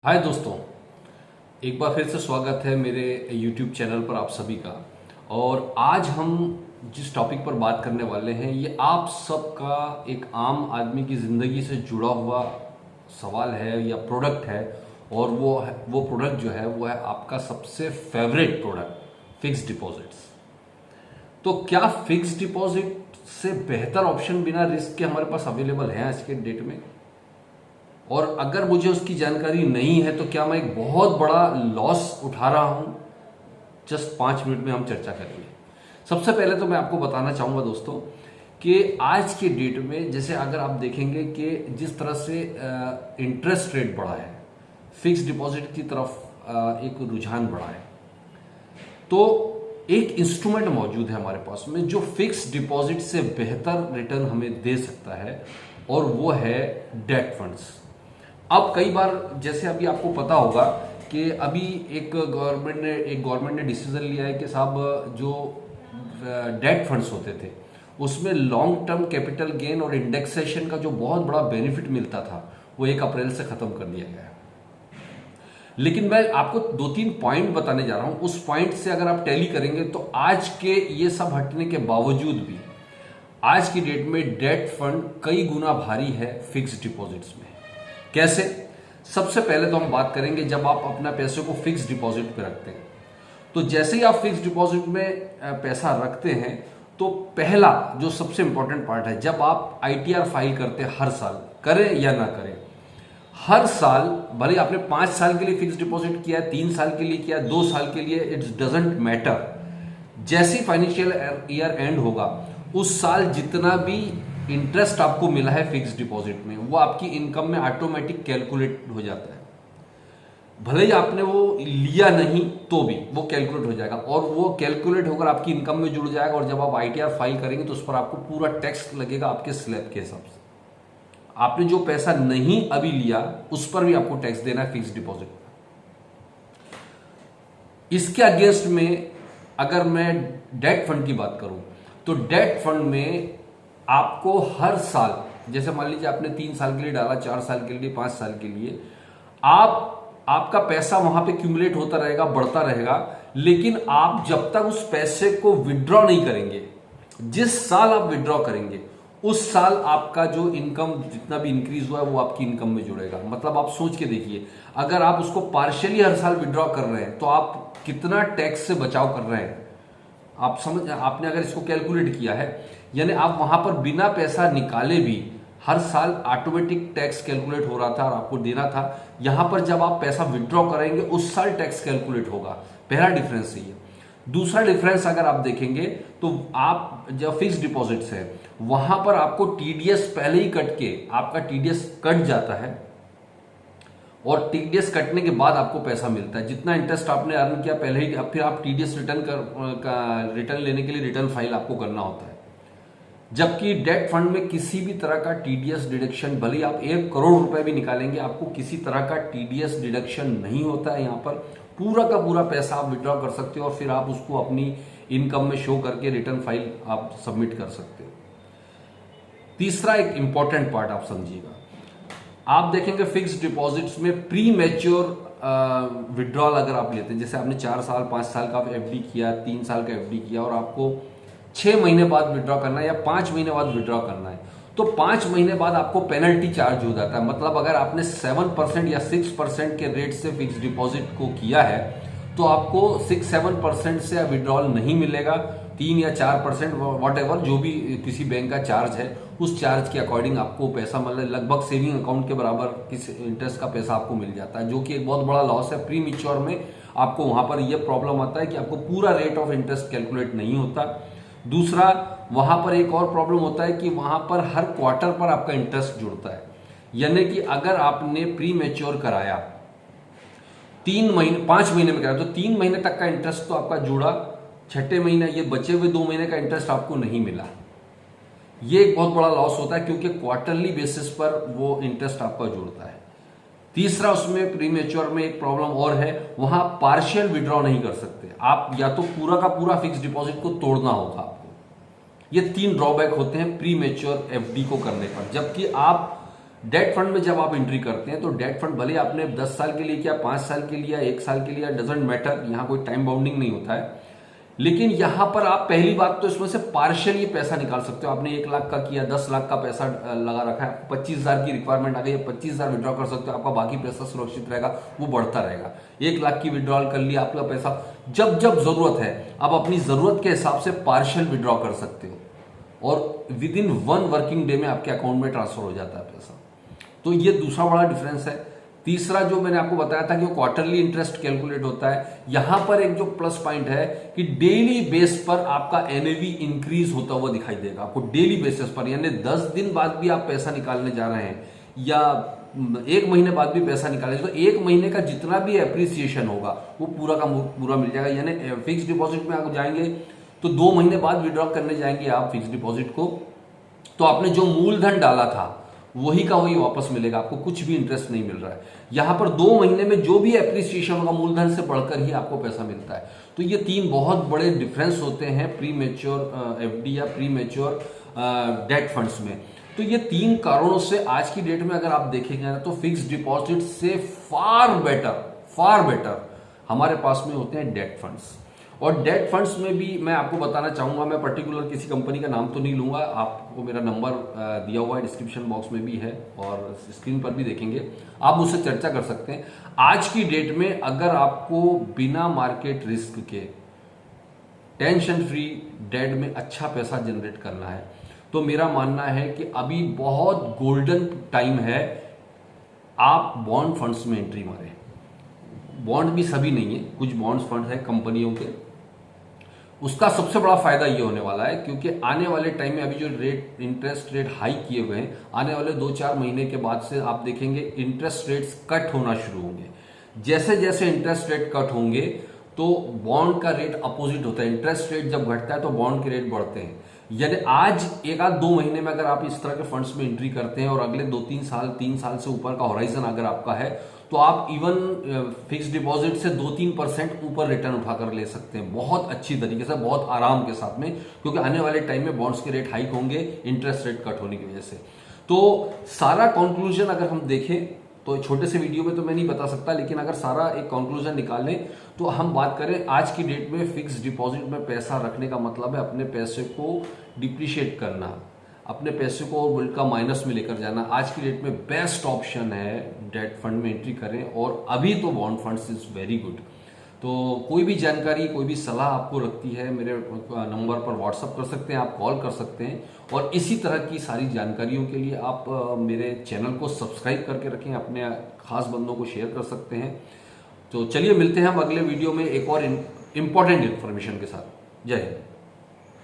हाय दोस्तों, एक बार फिर से स्वागत है मेरे YouTube चैनल पर आप सभी का। और आज हम जिस टॉपिक पर बात करने वाले हैं ये आप सबका एक आम आदमी की ज़िंदगी से जुड़ा हुआ सवाल है या प्रोडक्ट है। और वो प्रोडक्ट जो है वो है आपका सबसे फेवरेट प्रोडक्ट, फिक्स्ड डिपॉजिट्स। तो क्या फिक्स्ड डिपॉजिट से बेहतर ऑप्शन बिना रिस्क के हमारे पास अवेलेबल है आज के डेट में? और अगर मुझे उसकी जानकारी नहीं है तो क्या मैं एक बहुत बड़ा लॉस उठा रहा हूं? जस्ट 5 मिनट में हम चर्चा करेंगे। सबसे पहले तो मैं आपको बताना चाहूंगा दोस्तों कि आज के डेट में जैसे अगर आप देखेंगे कि जिस तरह से इंटरेस्ट रेट बढ़ा है, फिक्स डिपॉजिट की तरफ एक रुझान बढ़ा है, तो एक इंस्ट्रूमेंट मौजूद है हमारे पास में जो फिक्स डिपॉजिट से बेहतर रिटर्न हमें दे सकता है, और वो है डेट फंड्स। अब कई बार जैसे अभी आपको पता होगा कि अभी एक गवर्नमेंट ने डिसीजन लिया है कि साहब जो डेट फंड्स होते थे उसमें लॉन्ग टर्म कैपिटल गेन और इंडेक्सेशन का जो बहुत बड़ा बेनिफिट मिलता था वो 1 अप्रैल से खत्म कर दिया गया है। लेकिन मैं आपको 2-3 पॉइंट बताने जा रहा हूं। उस पॉइंट से अगर आप टैली करेंगे तो आज के ये सब हटने के बावजूद भी आज की डेट में डेट फंड कई गुना भारी है फिक्स्ड डिपॉजिट्स में। कैसे? सबसे पहले तो हम बात करेंगे जब आप अपना पैसे को फिक्स्ड डिपॉजिट पे रखते हैं। तो जैसे ही आप फिक्स्ड डिपॉजिट में पैसा रखते हैं तो पहला जो सबसे इंपॉर्टेंट पार्ट है, जब आप आईटीआर फाइल करते हैं, हर साल करें या ना करें, हर साल भले आपने 5 साल के लिए फिक्स्ड डिपॉजिट किया है, 3 साल के लिए किया है, 2 साल के लिए, इट्स डजेंट मैटर। जैसे फाइनेंशियल ईयर एंड होगा उस साल जितना भी इंटरेस्ट आपको मिला है फिक्स्ड डिपॉजिट में वो आपकी इनकम में ऑटोमेटिक कैलकुलेट हो जाता है। भले ही आपने वो लिया नहीं तो भी वो कैलकुलेट हो जाएगा, और वो कैलकुलेट होकर आपकी इनकम में जुड़ जाएगा। और जब आप आईटीआर फाइल करेंगे तो उस पर आपको पूरा टैक्स लगेगा आपके स्लैब के हिसाब से। आपने जो पैसा नहीं अभी लिया उस पर भी आपको टैक्स देना है फिक्स्ड डिपॉजिट पर। इसके अगेंस्ट में अगर मैं डेट फंड की बात करूं तो डेट फंड में आपको हर साल, जैसे मान लीजिए आपने 3 साल के लिए डाला, 4 साल के लिए, 5 साल के लिए, आपका पैसा वहां पे क्यूमुलेट होता रहेगा, बढ़ता रहेगा। लेकिन आप जब तक उस पैसे को विड्रॉ नहीं करेंगे, जिस साल आप विड्रॉ करेंगे उस साल आपका जो इनकम जितना भी इंक्रीज हुआ है वो आपकी इनकम में जुड़ेगा। मतलब आप सोच के देखिए, अगर आप उसको पार्शियली हर साल विड्रॉ कर रहे हैं तो आप कितना टैक्स से बचाव कर रहे हैं। आपने अगर इसको कैलकुलेट किया है, यानी आप वहां पर बिना पैसा निकाले भी हर साल ऑटोमेटिक टैक्स कैलकुलेट हो रहा था और आपको देना था। यहां पर जब आप पैसा विड्रॉ करेंगे उस साल टैक्स कैलकुलेट होगा। पहला डिफरेंस ये। दूसरा डिफरेंस अगर आप देखेंगे तो आप जब फिक्स डिपॉजिट है वहां पर आपको टीडीएस पहले ही कट के आपका टीडीएस कट जाता है, और टीडीएस कटने के बाद आपको पैसा मिलता है। जितना इंटरेस्ट आपने अर्न किया पहले ही, फिर आप टीडीएस रिटर्न लेने के लिए रिटर्न फाइल आपको करना होता है। जबकि डेट फंड में किसी भी तरह का टीडीएस डिडक्शन, भले ही आप 1 करोड़ रुपए भी निकालेंगे, आपको किसी तरह का टीडीएस डिडक्शन नहीं होता है। यहाँ पर पूरा का पूरा पैसा आप विड्रॉ कर सकते हो और फिर आप उसको अपनी इनकम में शो करके रिटर्न फाइल आप सबमिट कर सकते हो। तीसरा एक इंपॉर्टेंट पार्ट आप समझिएगा, आप देखेंगे फिक्स्ड डिपॉजिट्स में प्री मैच्योर विड्रॉल अगर आप लेते हैं, जैसे आपने 4 साल 5 साल का एफडी किया, 3 साल का एफडी किया, और आपको 6 महीने बाद विड्रॉ करना है या 5 महीने बाद विड्रॉ करना है, तो 5 महीने बाद आपको पेनल्टी चार्ज हो जाता है। मतलब अगर आपने 7% या 6% के रेट से फिक्स डिपॉजिट को किया है तो आपको 6-7% से विड्रॉल नहीं मिलेगा। 3 या 4% वॉट एवर जो भी किसी बैंक का चार्ज है उस चार्ज के अकॉर्डिंग आपको पैसा मतलब लगभग सेविंग अकाउंट के बराबर किस इंटरेस्ट का पैसा आपको मिल जाता है, जो कि एक बहुत बड़ा लॉस है। प्री मैच्योर में आपको वहां पर यह प्रॉब्लम आता है कि आपको पूरा रेट ऑफ इंटरेस्ट कैलकुलेट नहीं होता। दूसरा, वहां पर एक और प्रॉब्लम होता है कि वहां पर हर क्वार्टर पर आपका इंटरेस्ट जुड़ता है। यानी कि अगर आपने प्री मैच्योर कराया 5 महीने में कराया तो 3 महीने तक का इंटरेस्ट तो आपका जुड़ा, 6ठे महीने ये बचे हुए 2 महीने का इंटरेस्ट आपको नहीं मिला। ये एक बहुत बड़ा लॉस होता है क्योंकि क्वार्टरली बेसिस पर वो इंटरेस्ट आपका जुड़ता है। तीसरा, उसमें प्री मैच्योर में एक प्रॉब्लम और है, वहां पार्शियल विड्रॉ नहीं कर सकते आप, या तो पूरा का पूरा फिक्स डिपॉजिट को तोड़ना होगा आपको। ये 3 ड्रॉबैक होते हैं प्री मैच्योर एफडी को करने पर। जबकि आप डेट फंड में जब आप एंट्री करते हैं तो डेट फंड भले आपने 10 साल के लिए किया, 5 साल के लिए, 1 साल के लिए, डजेंट मैटर, यहां कोई टाइम बाउंडिंग नहीं होता है। लेकिन यहां पर आप पहली बात तो इसमें से पार्शियली पैसा निकाल सकते हो। आपने 1 लाख का किया, 10 लाख का पैसा लगा रखा है, 25,000 की रिक्वायरमेंट आ गई है, 25,000 विड्रॉ कर सकते हो, आपका बाकी पैसा सुरक्षित रहेगा, वो बढ़ता रहेगा। 1 लाख की विड्रॉल कर लिया, आपका पैसा जब जब जरूरत है आप अपनी जरूरत के हिसाब से पार्शियल विड्रॉ कर सकते हो और विद इन 1 वर्किंग डे में आपके अकाउंट में ट्रांसफर हो जाता है पैसा। तो ये दूसरा बड़ा डिफरेंस है। तीसरा जो मैंने आपको बताया था कि वो क्वार्टरली इंटरेस्ट कैलकुलेट होता है, यहां पर एक जो प्लस पॉइंट है कि डेली बेस पर आपका एनएवी इंक्रीज होता हुआ दिखाई देगा आपको डेली बेसिस पर। यानी 10 दिन बाद भी आप पैसा निकालने जा रहे हैं या 1 महीने बाद भी पैसा निकालें तो 1 महीने का जितना भी एप्रिसिएशन होगा वो पूरा का पूरा मिल जाएगा। यानी फिक्स डिपॉजिट में आप जाएंगे तो 2 महीने बाद विड्रॉ करने जाएंगे आप फिक्स डिपॉजिट को, तो आपने जो मूलधन डाला था वही का वही वापस मिलेगा, आपको कुछ भी इंटरेस्ट नहीं मिल रहा है। यहां पर 2 महीने में जो भी एप्रिसिएशन होगा मूलधन से बढ़कर ही आपको पैसा मिलता है। तो ये 3 बहुत बड़े डिफरेंस होते हैं प्री मैच्योर एफडी या प्री मैच्योर डेट फंड्स में। तो ये 3 कारणों से आज की डेट में अगर आप देखेंगे ना तो फिक्स डिपॉजिट से फार बेटर हमारे पास में होते हैं डेट फंड्स। और डेट फंड्स में भी मैं आपको बताना चाहूंगा, मैं पर्टिकुलर किसी कंपनी का नाम तो नहीं लूंगा, आपको मेरा नंबर दिया हुआ है डिस्क्रिप्शन बॉक्स में भी है और स्क्रीन पर भी देखेंगे, आप मुझसे चर्चा कर सकते हैं। आज की डेट में अगर आपको बिना मार्केट रिस्क के टेंशन फ्री डेट में अच्छा पैसा जनरेट करना है तो मेरा मानना है कि अभी बहुत गोल्डन टाइम है, आप बॉन्ड फंड्स में एंट्री मारें। बॉन्ड भी सभी नहीं है, कुछ बॉन्ड्स फंड है कंपनियों के, उसका सबसे बड़ा फायदा ये होने वाला है क्योंकि आने वाले टाइम में अभी जो रेट इंटरेस्ट रेट हाई किए हुए हैं, आने वाले 2-4 महीने के बाद से आप देखेंगे इंटरेस्ट रेट्स कट होना शुरू होंगे। जैसे जैसे इंटरेस्ट रेट कट होंगे तो बॉन्ड का रेट अपोजिट होता है, इंटरेस्ट रेट जब घटता है तो बॉन्ड के रेट बढ़ते हैं। यानी आज 1-2 महीने में अगर आप इस तरह के फंड्स में एंट्री करते हैं और अगले 2-3 साल 3 साल से ऊपर का होराइजन अगर आपका है तो आप इवन फिक्स डिपॉजिट से 2-3% ऊपर रिटर्न उठाकर ले सकते हैं बहुत अच्छी तरीके से, बहुत आराम के साथ में, क्योंकि आने वाले टाइम में बॉन्ड्स के रेट हाइक होंगे इंटरेस्ट रेट कट होने की वजह से। तो सारा कंक्लूजन अगर हम देखें तो छोटे से वीडियो में तो मैं नहीं बता सकता, लेकिन अगर सारा एक कंक्लूजन निकालें तो हम बात करें आज की डेट में फिक्स डिपॉजिट में पैसा रखने का मतलब है अपने पैसे को डिप्रिशिएट करना, अपने पैसे को और का माइनस में लेकर जाना। आज की डेट में बेस्ट ऑप्शन है डेट फंड में एंट्री करें और अभी तो bond funds is very good. तो कोई भी जानकारी, कोई भी सलाह आपको लगती है मेरे नंबर पर व्हाट्सअप कर सकते हैं, आप कॉल कर सकते हैं और इसी तरह की सारी जानकारियों के लिए आप मेरे चैनल को सब्सक्राइब करके रखें, अपने खास बंदों को शेयर कर सकते हैं। तो चलिए मिलते हैं हम अगले वीडियो में एक और इम्पॉर्टेंट इन्फॉर्मेशन के साथ। जय हिंद।